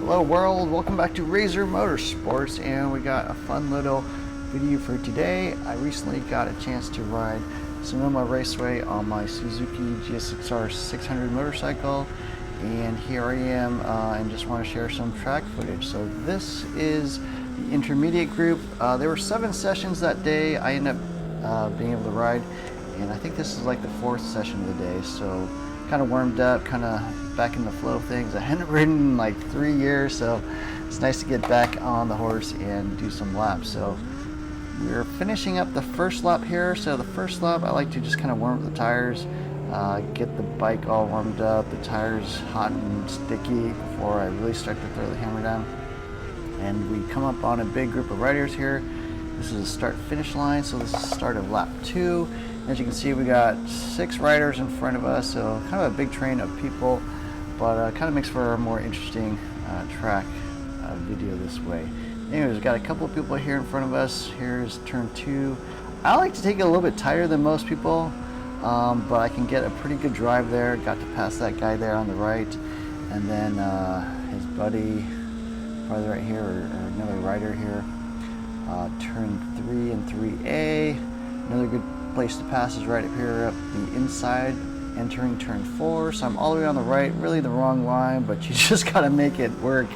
Hello world, welcome back to Razor Motorsports, and we got a fun little video for today. I recently got a chance to ride Sonoma Raceway on my Suzuki GSX-R 600 motorcycle, and here I am and just want to share some track footage. So this is the intermediate group. There were 7 sessions that day. I ended up being able to ride, and I think this is like the 4th session of the day, so kind of warmed up, kind of back in the flow of things. I hadn't ridden in like 3 years, so it's nice to get back on the horse and do some laps. So we're finishing up the first lap here. So the first lap, I like to just kind of warm up the tires, get the bike all warmed up, the tires hot and sticky before I really start to throw the hammer down. And we come up on a big group of riders here. This is a start-finish line, so this is the start of lap 2. As you can see, we got 6 riders in front of us, so kind of a big train of people, but kind of makes for a more interesting track video this way. Anyways, we've got a couple of people here in front of us. Here's turn 2. I like to take it a little bit tighter than most people, but I can get a pretty good drive there. Got to pass that guy there on the right, and then his buddy, probably right here, or another rider here. Turn 3 and 3A. Another good place to pass is right up here, up the inside, entering turn 4. So I'm all the way on the right, really the wrong line, but you just gotta make it work.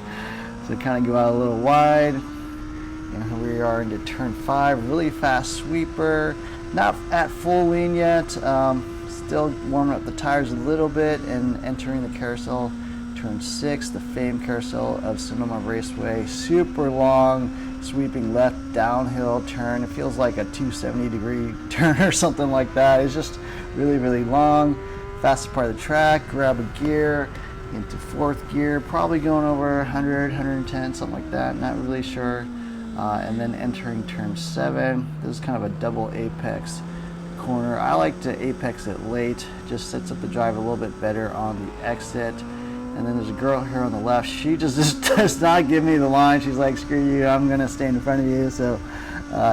So kind of go out a little wide, and here we are into turn 5. Really fast sweeper, not at full lean yet, still warming up the tires a little bit and entering the carousel. Turn 6, the famed carousel of Sonoma Raceway. Super long, sweeping left downhill turn. It feels like a 270-degree turn or something like that. It's just really, really long. Fastest part of the track. Grab a gear into 4th gear, probably going over 100, 110, something like that. Not really sure. And then entering turn 7. This is kind of a double apex corner. I like to apex it late. Just sets up the drive a little bit better on the exit. And then there's a girl here on the left. She just does not give me the line. She's like, screw you, I'm gonna stay in front of you. So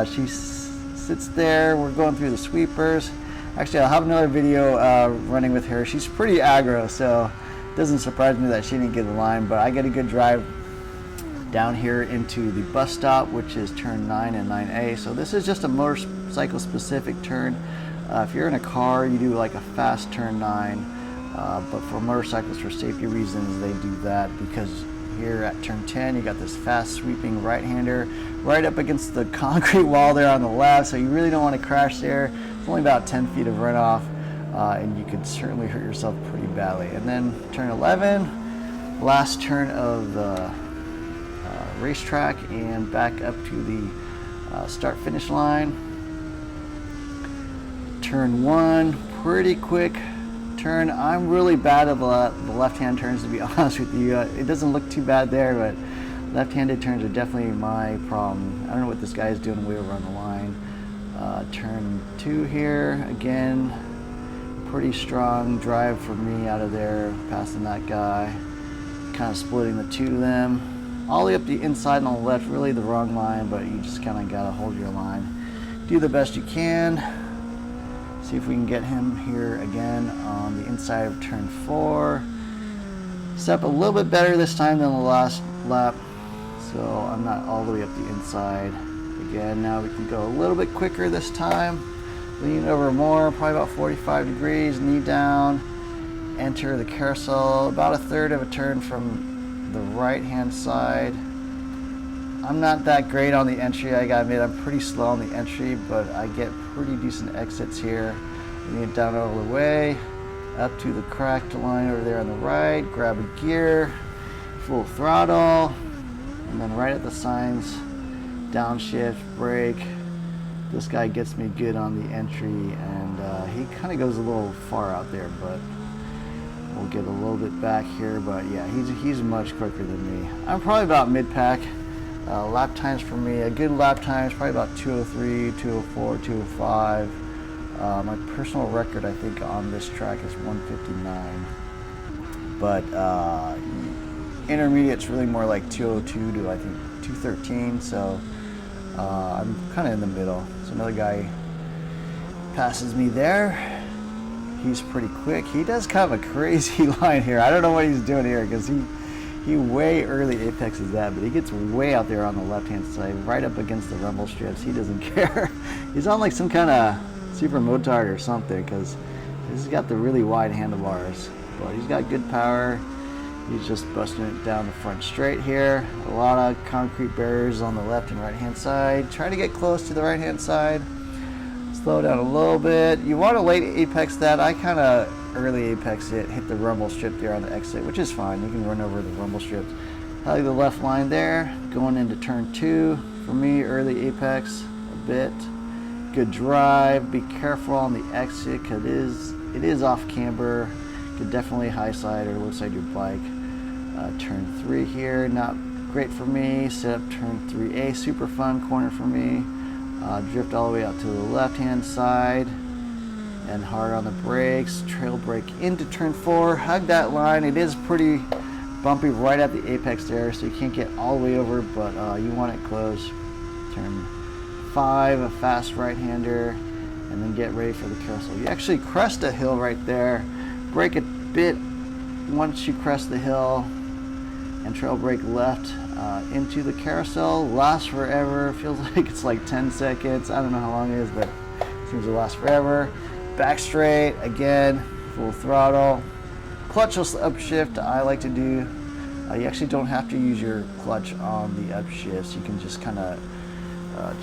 she sits there. We're going through the sweepers. Actually, I'll have another video running with her. She's pretty aggro, so it doesn't surprise me that she didn't get the line, but I get a good drive down here into the bus stop, which is turn 9 and 9A. So this is just a motorcycle specific turn. If you're in a car, you do like a fast turn 9. But for motorcycles, for safety reasons, they do that, because here at turn 10 you got this fast sweeping right-hander right up against the concrete wall there on the left, so you really don't want to crash there. It's only about 10 feet of runoff, and you could certainly hurt yourself pretty badly. And then turn 11, last turn of the racetrack, and back up to the start-finish line. Turn 1, pretty quick turn. I'm really bad at the left-hand turns, to be honest with you. It doesn't look too bad there, but left-handed turns are definitely my problem. I don't know what this guy is doing way over on the line. Turn 2 here, again, pretty strong drive for me out of there, passing that guy, kind of splitting the two of them. All the way up the inside and on the left, really the wrong line, but you just kind of got to hold your line. Do the best you can. See if we can get him here again on the inside of turn 4. Step a little bit better this time than the last lap, so I'm not all the way up the inside. Again, now we can go a little bit quicker this time. Lean over more, probably about 45 degrees, knee down. Enter the carousel, about a third of a turn from the right-hand side. I'm not that great on the entry, I gotta admit. I'm pretty slow on the entry, but I get pretty decent exits here. Bring it down all the way, up to the cracked line over there on the right, grab a gear, full throttle, and then right at the signs, downshift, brake. This guy gets me good on the entry, and he kind of goes a little far out there, but we'll get a little bit back here. But yeah, he's much quicker than me. I'm probably about mid-pack. Lap times for me, a good lap time is probably about 203, 204, 205. My personal record, I think, on this track is 159. But intermediate's really more like 202 to, I think, 213. So I'm kind of in the middle. So another guy passes me there. He's pretty quick. He does kind of a crazy line here. I don't know what he's doing here, because He way early apexes that, but he gets way out there on the left-hand side, right up against the rumble strips. He doesn't care. He's on like some kind of super motard or something, because he's got the really wide handlebars. But he's got good power. He's just busting it down the front straight here. A lot of concrete barriers on the left and right-hand side. Try to get close to the right-hand side. Slow down a little bit. You want to late apex that. I kind of early apex it, hit the rumble strip there on the exit, which is fine. You can run over the rumble strips. I like the left line there. Going into turn 2 for me, early apex a bit. Good drive. Be careful on the exit because it is off camber. Could definitely high side or low side your bike. Turn 3 here, not great for me. Set up turn 3A, super fun corner for me. Drift all the way out to the left hand side and hard on the brakes. Trail brake into turn 4, hug that line. It is pretty bumpy right at the apex there, so you can't get all the way over, but you want it close. Turn 5, a fast right-hander, and then get ready for the carousel. You actually crest a hill right there. Brake a bit once you crest the hill, and trail brake left into the carousel. Lasts forever. Feels like it's like 10 seconds. I don't know how long it is, but it seems to last forever. Back straight again, full throttle. Clutchless upshift I like to do. You actually don't have to use your clutch on the upshifts. You can just kind of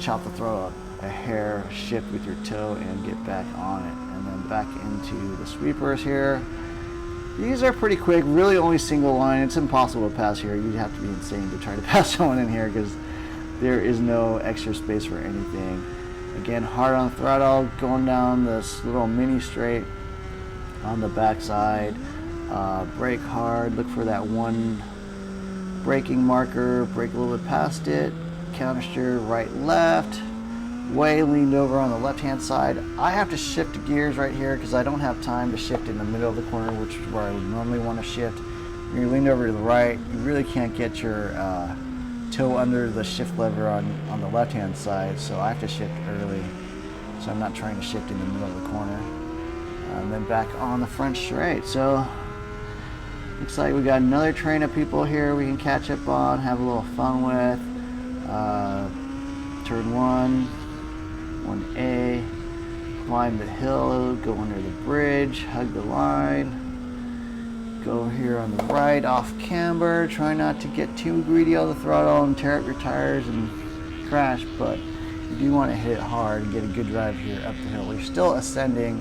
chop the throttle a hair, shift with your toe, and get back on it. And then back into the sweepers here. These are pretty quick, really only single line. It's impossible to pass here. You'd have to be insane to try to pass someone in here because there is no extra space for anything. Again, hard on the throttle, going down this little mini straight on the backside. Brake hard, look for that one braking marker, brake a little bit past it, counter steer right left, way leaned over on the left hand side. I have to shift gears right here because I don't have time to shift in the middle of the corner, which is where I would normally want to shift. When you're leaned over to the right, you really can't get your toe under the shift lever on the left hand side, so I have to shift early, so I'm not trying to shift in the middle of the corner. And then back on the front straight. So looks like we got another train of people here we can catch up on, have a little fun with. Turn 1A, climb the hill, go under the bridge, hug the line, go here on the right off camber. Try not to get too greedy on the throttle and tear up your tires and crash, but you do want to hit it hard and get a good drive here up the hill. You're still ascending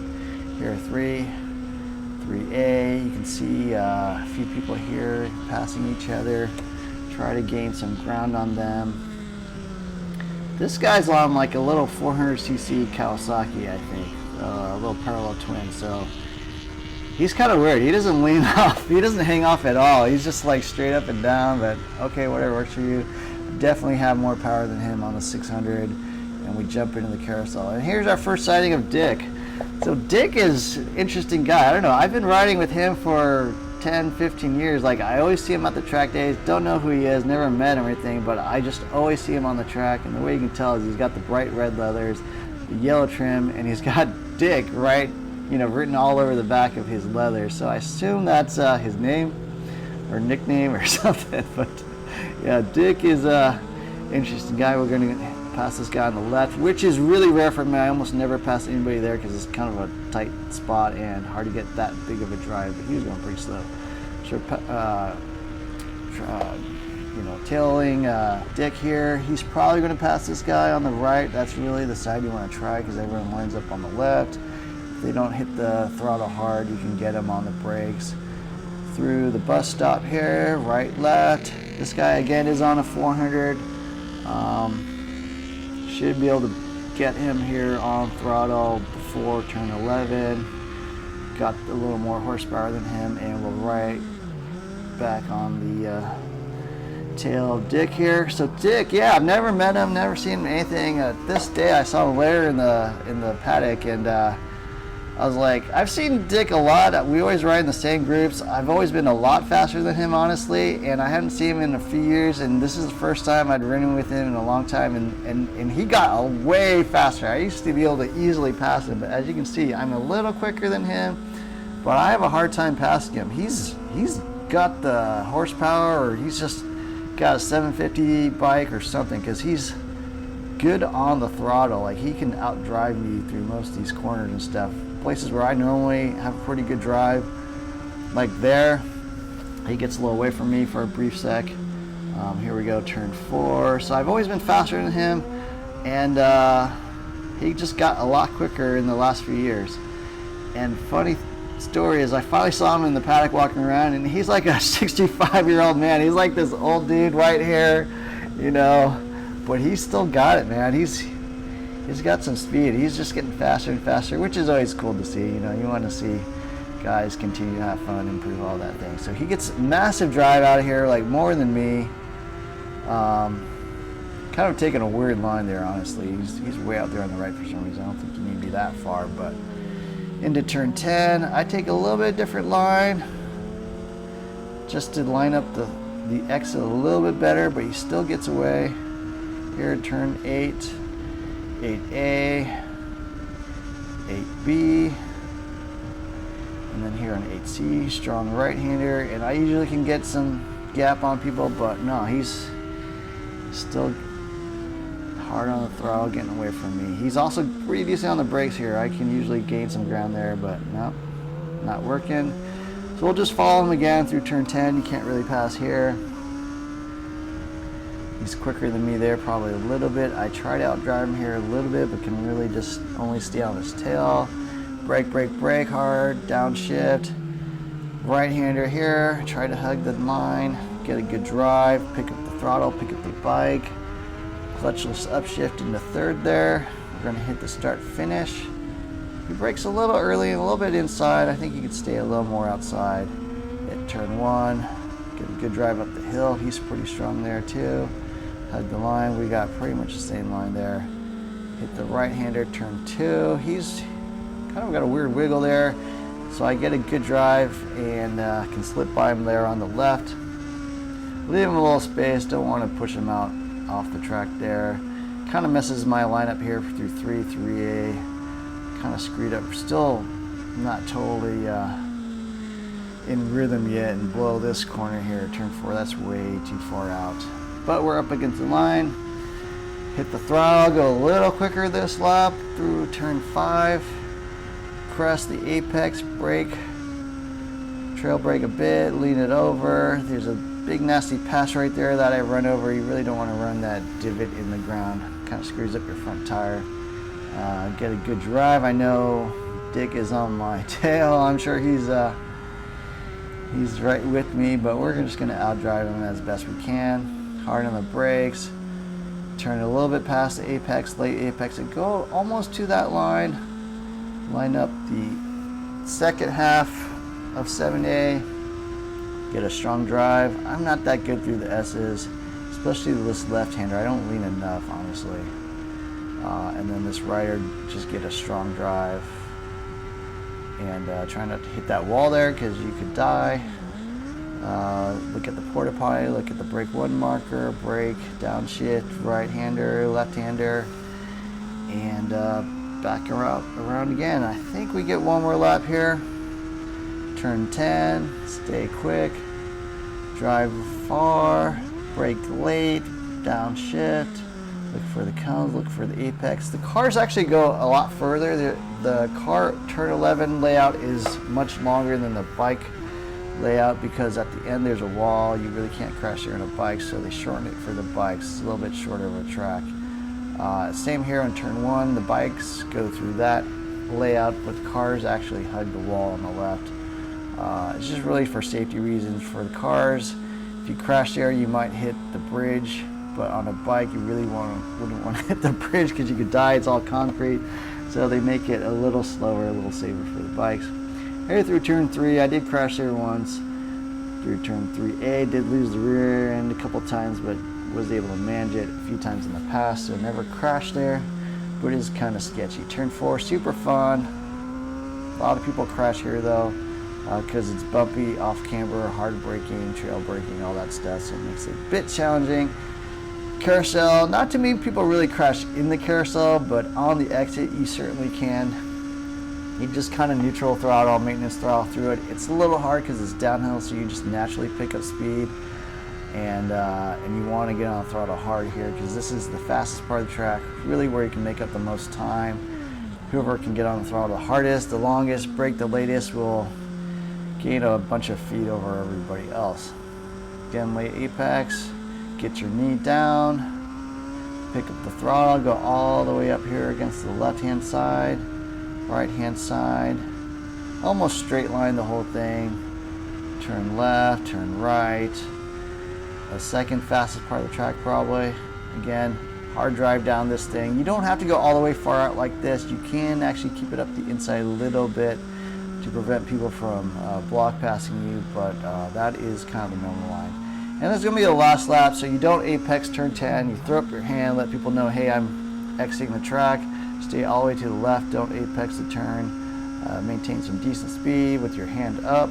here. 3A, you can see a few people here passing each other. Try to gain some ground on them. This guy's on like a little 400cc Kawasaki, I think, a little parallel twin, so he's kind of weird. He doesn't lean off, he doesn't hang off at all. He's just like straight up and down, but okay, whatever works for you. Definitely have more power than him on the 600, and we jump into the carousel. And here's our first sighting of Dick. So Dick is an interesting guy. I don't know, I've been riding with him for 10, 15 years. Like, I always see him at the track days. Don't know who he is, never met him or anything, but I just always see him on the track, and the way you can tell is he's got the bright red leathers, the yellow trim, and he's got Dick written all over the back of his leather. So I assume that's his name or nickname or something. But yeah, Dick is a interesting guy. We're going to pass this guy on the left, which is really rare for me. I almost never pass anybody there because it's kind of a tight spot and hard to get that big of a drive, but he was going pretty slow. So tailing Dick here. He's probably going to pass this guy on the right. That's really the side you want to try because everyone lines up on the left. If they don't hit the throttle hard, you can get them on the brakes. Through the bus stop here, right, left. This guy again is on a 400. Should be able to get him here on throttle before turn 11. Got a little more horsepower than him, and we're right back on the tail of Dick here. So Dick, yeah, I've never met him, never seen anything. This day I saw him later in the paddock, and I was like, I've seen Dick a lot. We always ride in the same groups. I've always been a lot faster than him, honestly, and I hadn't seen him in a few years, and this is the first time I'd ridden with him in a long time, and he got way faster. I used to be able to easily pass him, but as you can see, I'm a little quicker than him, but I have a hard time passing him. He's got the horsepower, or he's just got a 750 bike or something, because he's good on the throttle. Like, he can outdrive me through most of these corners and stuff. Places where I normally have a pretty good drive, like there, he gets a little away from me for a brief sec. Here we go, turn 4. So I've always been faster than him, and he just got a lot quicker in the last few years. And funny story is, I finally saw him in the paddock walking around, and he's like a 65-year-old man. He's like this old dude, white hair, you know, but he's still got it, man. He's got some speed. He's just getting faster and faster, which is always cool to see. You know, you want to see guys continue to have fun, improve all that thing. So he gets massive drive out of here, like more than me. Kind of taking a weird line there, honestly. He's way out there on the right for some reason. I don't think you need to be that far, but into turn 10, I take a little bit different line just to line up the exit a little bit better, but he still gets away. Here, turn 8, 8A, 8B, and then here on 8C, strong right-hander, and I usually can get some gap on people, but no, he's still hard on the throttle, getting away from me. He's also pretty decent on the brakes here. I can usually gain some ground there, but no, not working. So we'll just follow him again through turn 10. You can't really pass here. He's quicker than me there, probably a little bit. I try to outdrive him here a little bit, but can really just only stay on his tail. Brake, brake, brake hard, downshift. Right-hander here, try to hug the line, get a good drive, pick up the throttle, pick up the bike. Clutchless upshift into third there. We're gonna hit the start finish. He brakes a little early and a little bit inside. I think he could stay a little more outside. Hit turn 1, get a good drive up the hill. He's pretty strong there too. Hug the line, we got pretty much the same line there. Hit the right-hander, turn 2. He's kind of got a weird wiggle there. So I get a good drive and can slip by him there on the left. Leave him a little space, don't want to push him out off the track there. Kind of messes my lineup here through 3, 3A. Kind of screwed up. Still not totally in rhythm yet, and blow this corner here, turn 4, that's way too far out. But we're up against the line. Hit the throttle, go a little quicker this lap through turn 5. Crest the apex, brake, trail brake a bit, lean it over. There's a big nasty pass right there that I run over. You really don't want to run that divot in the ground. Kind of screws up your front tire. Get a good drive. I know Dick is on my tail. I'm sure he's right with me, but we're just going to outdrive him as best we can. Hard on the brakes. Turn a little bit past the apex, late apex, and go almost to that line. Line up the second half of 7A. Get a strong drive. I'm not that good through the S's, especially this left-hander. I don't lean enough, honestly. And then this rider, just get a strong drive. And try not to hit that wall there, because you could die. Look at the porta potty, look at the brake 1 marker, brake, downshift, right-hander, left-hander, and back around again. I think we get one more lap here. Turn 10, stay quick, drive far, brake late, downshift, look for the cones, look for the apex. The cars actually go a lot further. The car turn 11 layout is much longer than the bike layout, because at the end there's a wall. You really can't crash there on a bike, so they shorten it for the bikes. It's a little bit shorter of a track. Same here on turn 1. The bikes go through that layout, but the cars actually hug the wall on the left. It's just really for safety reasons for the cars. If you crash there, you might hit the bridge, but on a bike, you really wouldn't want to hit the bridge, because you could die. It's all concrete, so they make it a little slower, a little safer for the bikes. Here through turn 3, I did crash there once. Through turn 3A, did lose the rear end a couple times, but was able to manage it a few times in the past, so never crashed there, but it is kind of sketchy. Turn 4, super fun. A lot of people crash here though, because it's bumpy, off camber, hard braking, trail braking, all that stuff, so it makes it a bit challenging. Carousel, not too many people really crash in the carousel, but on the exit you certainly can. You just kind of neutral throttle, maintenance throttle through it. It's a little hard because it's downhill, so you just naturally pick up speed. And you want to get on the throttle hard here because this is the fastest part of the track, really where you can make up the most time. Whoever can get on the throttle the hardest, the longest, brake the latest will gain a bunch of feet over everybody else. Again, late apex, get your knee down, pick up the throttle, go all the way up here against the left-hand side, right-hand side, almost straight line the whole thing. Turn left, turn right. The second fastest part of the track probably. Again, hard drive down this thing. You don't have to go all the way far out like this. You can actually keep it up the inside a little bit to prevent people from block passing you, but that is kind of the normal line. And this is going to be the last lap, so you don't apex turn 10. You throw up your hand, let people know, hey, I'm exiting the track. Stay all the way to the left, don't apex the turn. Maintain some decent speed with your hand up.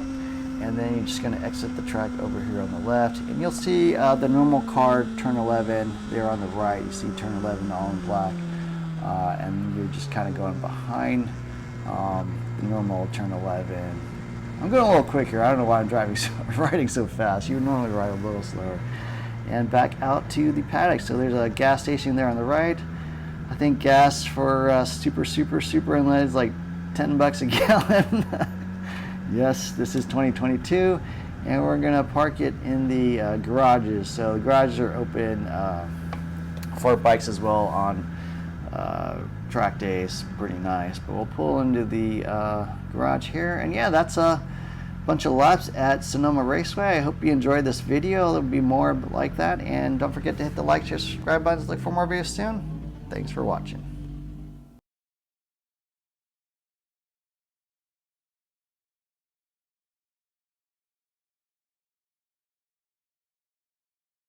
And then you're just going to exit the track over here on the left. And you'll see the normal car, turn 11, there on the right. You see turn 11 all in black. And you're just kind of going behind the normal turn 11. I'm going a little quick here. I don't know why I'm riding so fast. You would normally ride a little slower. And back out to the paddock. So there's a gas station there on the right. I think gas for super inlet is like 10 bucks a gallon. Yes, this is 2022, and we're gonna park it in the garages. So the garages are open for bikes as well on track days. Pretty nice. But we'll pull into the garage here, and yeah, that's a bunch of laps at Sonoma Raceway. I hope you enjoyed this video. There'll be more like that, and don't forget to hit the like, share, subscribe buttons. Look for more videos soon. Thanks for watching.